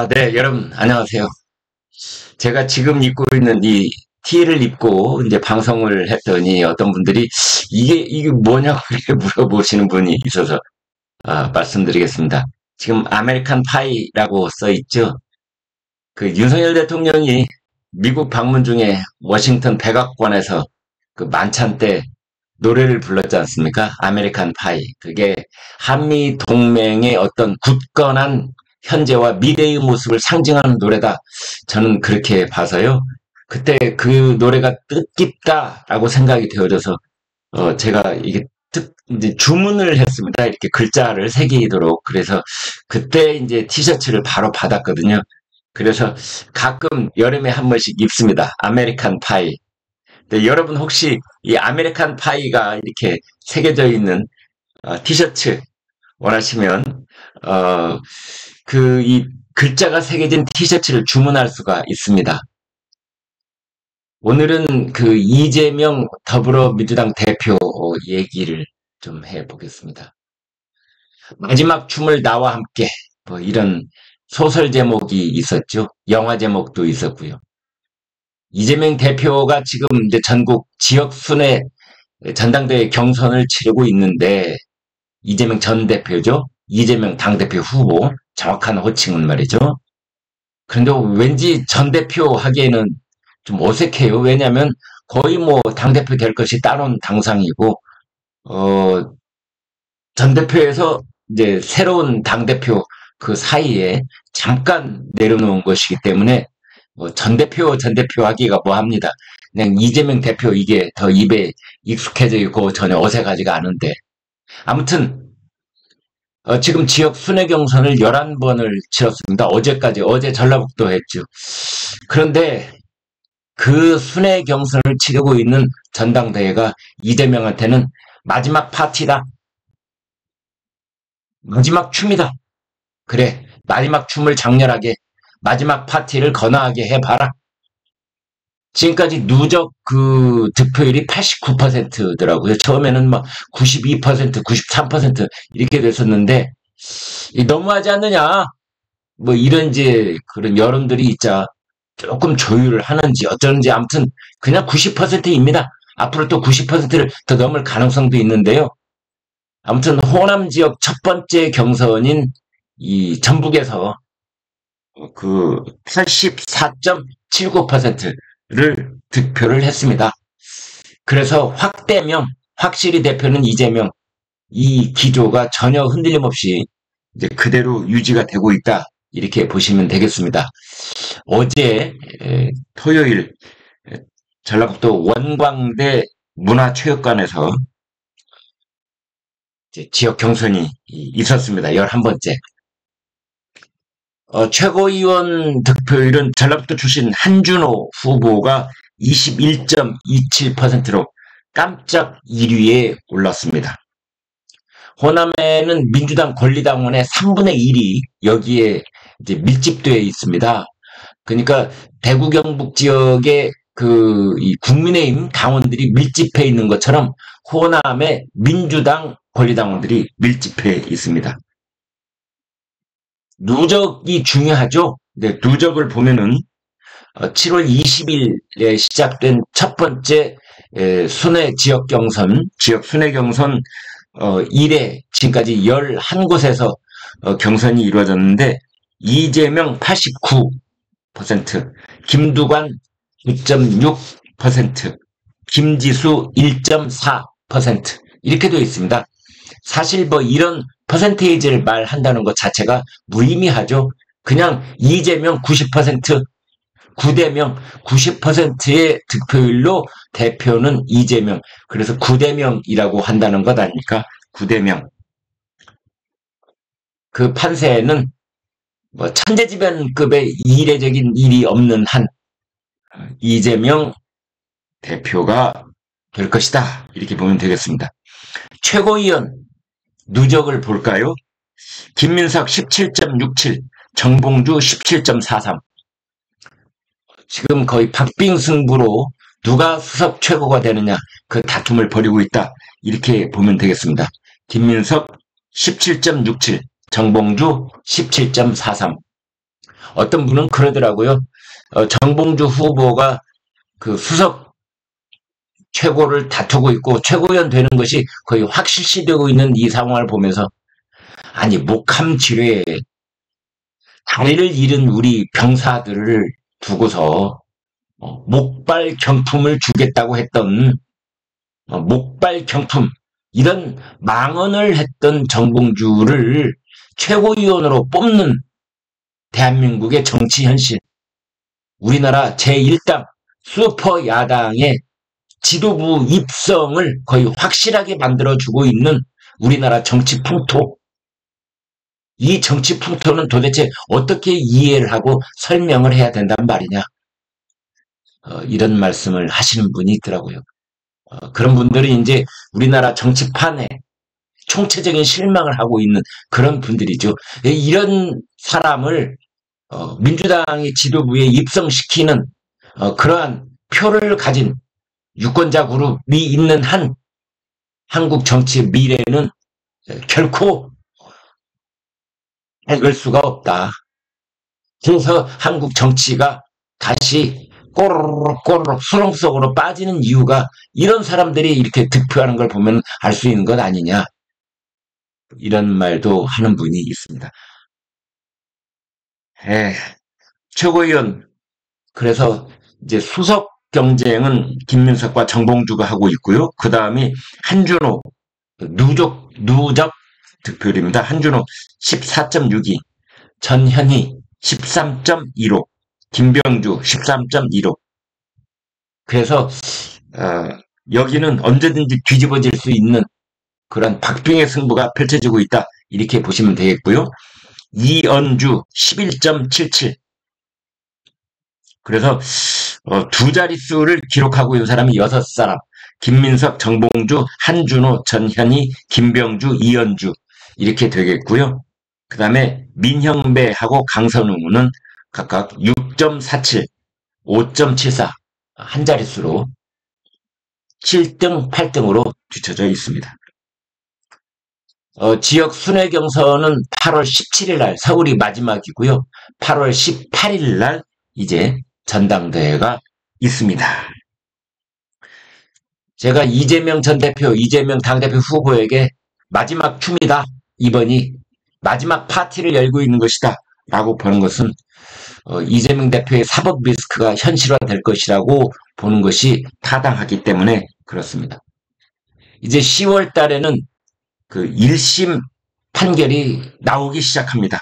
네, 여러분, 안녕하세요. 제가 지금 입고 있는 이 티를 입고 이제 방송을 했더니 어떤 분들이 이게 뭐냐고 이렇게 물어보시는 분이 있어서, 말씀드리겠습니다. 지금 아메리칸 파이라고 써 있죠. 그 윤석열 대통령이 미국 방문 중에 워싱턴 백악관에서 그 만찬 때 노래를 불렀지 않습니까? 아메리칸 파이. 그게 한미 동맹의 어떤 굳건한 현재와 미래의 모습을 상징하는 노래다. 저는 그렇게 봐서요. 그때 그 노래가 뜻깊다라고 생각이 되어져서 제가 이게 이제 주문을 했습니다. 이렇게 글자를 새기도록. 그래서 그때 이제 티셔츠를 바로 받았거든요. 그래서 가끔 여름에 한 번씩 입습니다. 아메리칸 파이. 네, 여러분 혹시 이 아메리칸 파이가 이렇게 새겨져 있는 티셔츠 원하시면 어, 이 글자가 새겨진 티셔츠를 주문할 수가 있습니다. 오늘은 그 이재명 더불어민주당 대표 얘기를 좀 해보겠습니다. 마지막 춤을 나와 함께 뭐 이런 소설 제목이 있었죠. 영화 제목도 있었고요. 이재명 대표가 지금 이제 전국 지역 순회 전당대회 경선을 치르고 있는데 이재명 전 대표죠. 이재명 당대표 후보 정확한 호칭은 말이죠. 그런데 왠지 전 대표 하기에는 좀 어색해요. 왜냐하면 거의 뭐 당대표 될 것이 따놓은 당상이고 어, 전 대표에서 이제 새로운 당대표 그 사이에 잠깐 내려놓은 것이기 때문에 전 대표 하기가 뭐합니다. 그냥 이재명 대표 이게 더 입에 익숙해져 있고 전혀 어색하지가 않은데 아무튼 지금 지역 순회 경선을 11번을 치렀습니다. 어제까지 어제 전라북도 했죠. 그런데 그 순회 경선을 치르고 있는 전당대회가 이재명한테는 마지막 파티다. 마지막 춤이다. 그래, 마지막 춤을 장렬하게, 마지막 파티를 거나하게 해봐라. 지금까지 누적 그 득표율이 89%더라고요. 처음에는 막 92%, 93% 이렇게 됐었는데, 너무하지 않느냐? 뭐 이런 이제 그런 여론들이 있자 조금 조율을 하는지 어쩌는지 아무튼 그냥 90%입니다. 앞으로 또 90%를 더 넘을 가능성도 있는데요. 아무튼 호남 지역 첫 번째 경선인 이 전북에서 그 84.79%를 득표를 했습니다. 그래서 확대명, 확실히 대표는 이재명, 이 기조가 전혀 흔들림 없이 이제 그대로 유지가 되고 있다. 이렇게 보시면 되겠습니다. 어제 토요일 전라북도 원광대 문화체육관에서 지역 경선이 있었습니다. 11번째. 최고위원 득표율은 전라북도 출신 한준호 후보가 21.27%로 깜짝 1위에 올랐습니다. 호남에는 민주당 권리당원의 3분의 1이 여기에 이제 밀집되어 있습니다. 그러니까 대구 경북 지역에 이 국민의힘 당원들이 밀집해 있는 것처럼 호남에 민주당 권리당원들이 밀집해 있습니다. 누적이 중요하죠. 네, 누적을 보면은 7월 20일에 시작된 첫 번째 순회 지역 경선, 지역 순회 경선 1회 지금까지 11곳에서 경선이 이루어졌는데 이재명 89%, 김두관 9.6%, 김지수 1.4% 이렇게 되어 있습니다. 사실 뭐 이런 퍼센테이지를 말한다는 것 자체가 무의미하죠. 그냥 이재명 90%, 9대명 90%의 득표율로 대표는 이재명. 그래서 9대명이라고 한다는 것 아닙니까? 9대명. 그 판세는 뭐 천재지변급의 이례적인 일이 없는 한 이재명 대표가 될 것이다. 이렇게 보면 되겠습니다. 최고위원 누적을 볼까요? 김민석 17.67, 정봉주 17.43. 지금 거의 박빙승부로 누가 수석 최고가 되느냐 그 다툼을 벌이고 있다. 이렇게 보면 되겠습니다. 김민석 17.67, 정봉주 17.43. 어떤 분은 그러더라고요. 정봉주 후보가 그 수석 최고를 다투고 있고 최고위원 되는 것이 거의 확실시되고 있는 이 상황을 보면서 아니 목함 지뢰에 다리를 잃은 우리 병사들을 두고서 목발 경품을 주겠다고 했던 목발 경품 이런 망언을 했던 정봉주를 최고위원으로 뽑는 대한민국의 정치 현실, 우리나라 제1당 슈퍼 야당의 지도부 입성을 거의 확실하게 만들어주고 있는 우리나라 정치 풍토. 이 정치 풍토는 도대체 어떻게 이해를 하고 설명을 해야 된단 말이냐. 이런 말씀을 하시는 분이 있더라고요. 그런 분들이 이제 우리나라 정치판에 총체적인 실망을 하고 있는 그런 분들이죠. 이런 사람을 민주당의 지도부에 입성시키는 그러한 표를 가진 유권자 그룹이 있는 한 한국 정치의 미래는 결코 밝을 수가 없다. 그래서 한국 정치가 다시 꼬르륵 수렁 속으로 빠지는 이유가 이런 사람들이 이렇게 득표하는 걸 보면 알 수 있는 것 아니냐. 이런 말도 하는 분이 있습니다. 최고위원, 그래서 이제 수석 경쟁은 김민석과 정봉주가 하고 있고요. 그 다음이 한준호, 누적 득표율입니다. 한준호 14.62, 전현희 13.15, 김병주 13.15. 그래서 여기는 언제든지 뒤집어질 수 있는 그런 박빙의 승부가 펼쳐지고 있다. 이렇게 보시면 되겠고요. 이언주 11.77. 그래서 두 자릿수를 기록하고 있는 사람이 6사람. 김민석, 정봉주, 한준호, 전현희, 김병주, 이언주 이렇게 되겠고요. 그 다음에 민형배하고 강선웅은 각각 6.47, 5.74 한 자릿수로 7등, 8등으로 뒤쳐져 있습니다. 지역 순회 경선은 8월 17일 날 서울이 마지막이고요. 8월 18일 날 이제 전당대회가 있습니다. 제가 이재명 전 대표, 이재명 당대표 후보에게 마지막 춤이다. 이번이 마지막 파티를 열고 있는 것이다. 라고 보는 것은 이재명 대표의 사법 리스크가 현실화될 것이라고 보는 것이 타당하기 때문에 그렇습니다. 이제 10월 달에는 그 1심 판결이 나오기 시작합니다.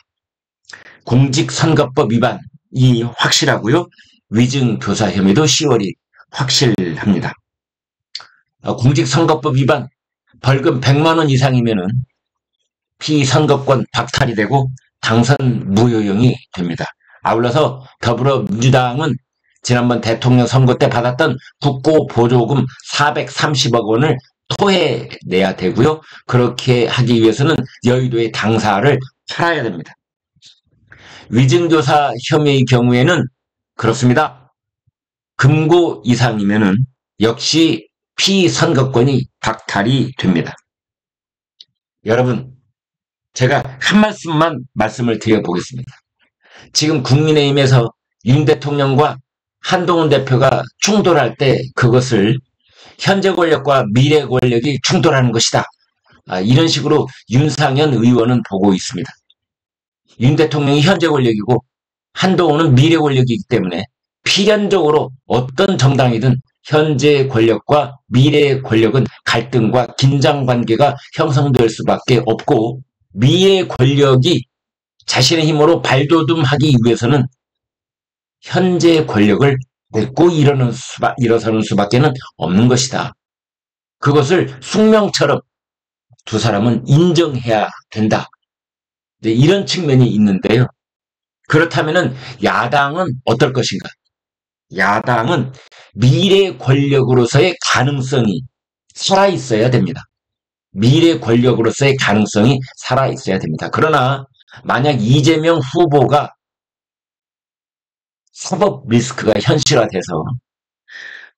공직선거법 위반이 확실하고요. 위증교사 혐의도 10월이 확실합니다. 공직선거법 위반 벌금 100만 원 이상이면은 피선거권 박탈이 되고 당선 무효형이 됩니다. 아울러서 더불어민주당은 지난번 대통령 선거 때 받았던 국고 보조금 430억 원을 토해내야 되고요. 그렇게 하기 위해서는 여의도의 당사를 팔아야 됩니다. 위증교사 혐의의 경우에는 그렇습니다. 금고 이상이면은 역시 피선거권이 박탈이 됩니다. 여러분, 제가 한 말씀만 말씀을 드려보겠습니다. 지금 국민의힘에서 윤 대통령과 한동훈 대표가 충돌할 때 그것을 현재 권력과 미래 권력이 충돌하는 것이다. 이런 식으로 윤상현 의원은 보고 있습니다. 윤 대통령이 현재 권력이고 한동훈은 미래 권력이기 때문에 필연적으로 어떤 정당이든 현재 권력과 미래 권력은 갈등과 긴장 관계가 형성될 수밖에 없고 미래 권력이 자신의 힘으로 발돋움하기 위해서는 현재 권력을 맺고 일어서는 수밖에는 없는 것이다. 그것을 숙명처럼 두 사람은 인정해야 된다. 이런 측면이 있는데요. 그렇다면 야당은 어떨 것인가? 야당은 미래 권력으로서의 가능성이 살아있어야 됩니다. 미래 권력으로서의 가능성이 살아있어야 됩니다. 그러나 만약 이재명 후보가 사법 리스크가 현실화돼서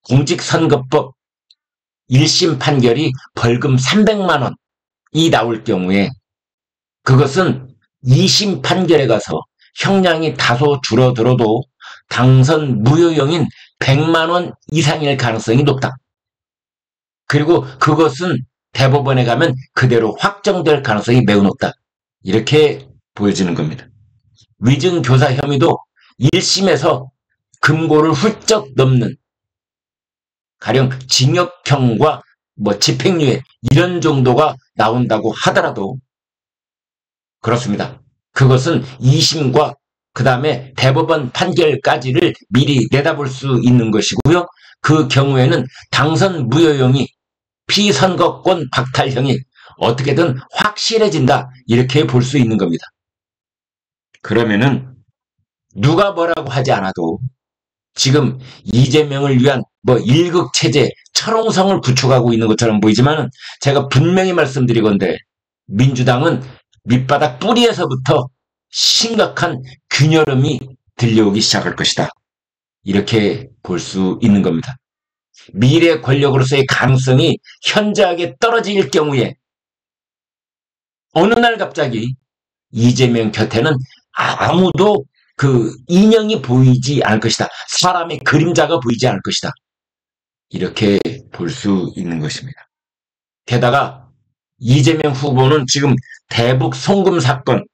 공직선거법 1심 판결이 벌금 300만 원이 나올 경우에 그것은 2심 판결에 가서 형량이 다소 줄어들어도 당선 무효형인 100만 원 이상일 가능성이 높다. 그리고 그것은 대법원에 가면 그대로 확정될 가능성이 매우 높다. 이렇게 보여지는 겁니다. 위증교사 혐의도 1심에서 금고를 훌쩍 넘는 가령 징역형과 집행유예 이런 정도가 나온다고 하더라도 그렇습니다. 그것은 2심과 그 다음에 대법원 판결까지를 미리 내다볼 수 있는 것이고요. 그 경우에는 당선 무효형이 피선거권 박탈형이 어떻게든 확실해진다 이렇게 볼 수 있는 겁니다. 그러면은 누가 뭐라고 하지 않아도 지금 이재명을 위한 일극체제 철옹성을 구축하고 있는 것처럼 보이지만 제가 분명히 말씀드리건대 민주당은 밑바닥 뿌리에서부터 심각한 균열음이 들려오기 시작할 것이다. 이렇게 볼 수 있는 겁니다. 미래 권력으로서의 가능성이 현저하게 떨어질 경우에 어느 날 갑자기 이재명 곁에는 아무도 그 인형이 보이지 않을 것이다. 사람의 그림자가 보이지 않을 것이다. 이렇게 볼 수 있는 것입니다. 게다가 이재명 후보는 지금 대북 송금 사건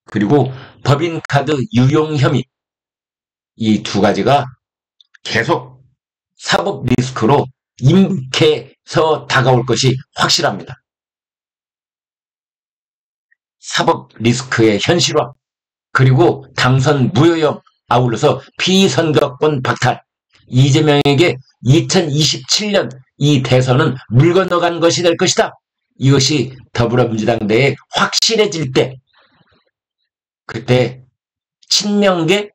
그리고 법인카드 유용 혐의 이 두 가지가 계속 사법 리스크로 임박해서 다가올 것이 확실합니다. 사법 리스크의 현실화 그리고 당선 무효형 아울러서 피선거권 박탈 이재명에게 2027년 이 대선은 물 건너간 것이 될 것이다. 이것이 더불어민주당 내에 확실해질 때 그때 친명계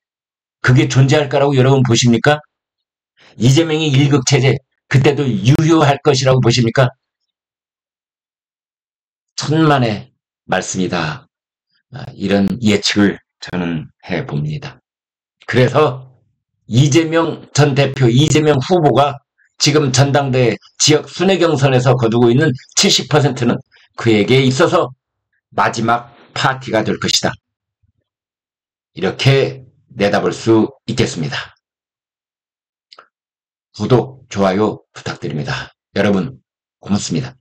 그게 존재할 거라고 여러분 보십니까? 이재명이 일극체제 그때도 유효할 것이라고 보십니까? 천만의 말씀이다. 이런 예측을 저는 해봅니다. 그래서 이재명 전 대표, 이재명 후보가 지금 전당대회 지역 순회 경선에서 거두고 있는 70%는 그에게 있어서 마지막 파티가 될 것이다. 이렇게 내다볼 수 있겠습니다. 구독, 좋아요 부탁드립니다. 여러분 고맙습니다.